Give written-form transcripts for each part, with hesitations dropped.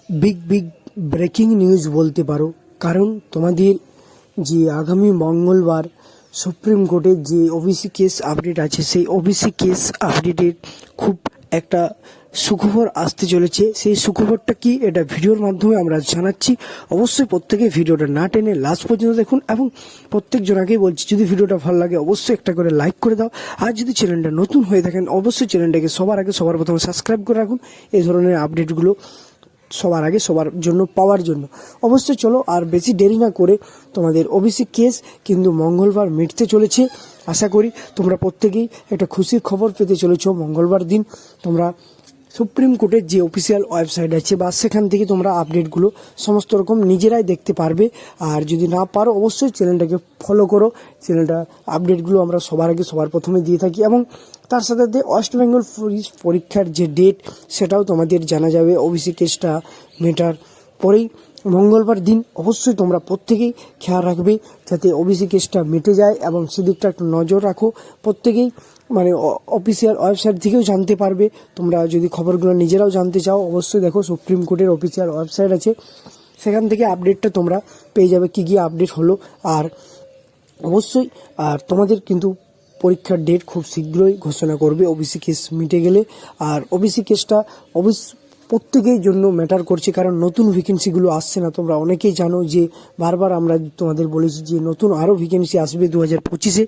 Big breaking news বলতে পারো, কারণ তোমাদের যে আগামী মঙ্গলবার সুপ্রিম কোর্টের যে ওবিসি কেস আপডেট আছে, সেই ওবিসি কেস আপডেটের খুব একটা সুখবর আসতে চলেছে। সেই সুখবরটা কি, এটা ভিডিওর মাধ্যমে আমরা জানাচ্ছি। অবশ্যই প্রত্যেকে ভিডিওটা না টেনে লাস্ট পর্যন্ত দেখুন, এবং প্রত্যেক জনাকেই বলছি, যদি ভিডিওটা ভালো লাগে অবশ্যই একটা করে লাইক করে দাও। আর যদি চ্যানেলটা নতুন হয়ে থাকেন অবশ্যই চ্যানেলটাকে সবার আগে সবার প্রথমে সাবস্ক্রাইব করে রাখুন, এই ধরনের আপডেটগুলো সবার আগে সবার জন্য পাওয়ার জন্য। অবশ্যই চলো আর বেশি দেরি না করে, তোমাদের ওবিসি কেস কিন্তু মঙ্গলবার মিটতে চলেছে। আশা করি তোমরা প্রত্যেকেই একটা খুশির খবর পেতে চলেছো। মঙ্গলবার দিন তোমরা সুপ্রিম কোর্টের যে অফিসিয়াল ওয়েবসাইট আছে বা সেখান থেকে তোমরা আপডেটগুলো সমস্ত রকম নিজেরাই দেখতে পারবে। আর যদি না পারো অবশ্যই চ্যানেলটাকে ফলো করো। চ্যানেলটা আপডেটগুলো আমরা সবার আগে সবার প্রথমে দিয়ে থাকি, এবং তার সাথে সাথে ওয়েস্ট বেঙ্গল পুলিশ পরীক্ষার যে ডেট সেটাও তোমাদের জানা যাবে ওবিসি কেসটা মেটার পরেই। মঙ্গলবার দিন অবশ্যই তোমরা প্রত্যেকেই খেয়াল রাখবে যাতে ওবিসি কেসটা মিটে যায়, এবং সেদিকটা একটু নজর রাখো। প্রত্যেকেই মানে অফিসিয়াল ওয়েবসাইট থেকেও জানতে পারবে। তোমরা যদি খবরগুলো নিজেরাও জানতে চাও অবশ্যই দেখো, সুপ্রিম কোর্টের অফিসিয়াল ওয়েবসাইট আছে, সেখান থেকে আপডেটটা তোমরা পেয়ে যাবে কী কী আপডেট হলো। আর অবশ্যই আর তোমাদের কিন্তু পরীক্ষার ডেট খুব শীঘ্রই ঘোষণা করবে ওবিসি কেস মিটে গেলে। আর ওবিসি কেসটা প্রত্যেকের জন্য ম্যাটার করছে, কারণ নতুন ভ্যাকেন্সিগুলো আসছে না। তোমরা অনেকেই জানো যে বারবার আমরা তোমাদের বলেছি যে নতুন আরও ভ্যাকেন্সি আসবে 2025-এ,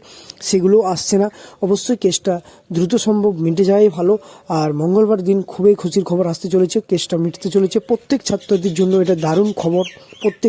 সেগুলো আসছে না। অবশ্যই কেসটা দ্রুত সম্ভব মিটে যাওয়াই ভালো। আর মঙ্গলবার দিন খুবই খুশির খবর আসতে চলেছে, কেসটা মিটতে চলেছে। প্রত্যেক ছাত্রদের জন্য এটা দারুণ খবর। প্রত্যেক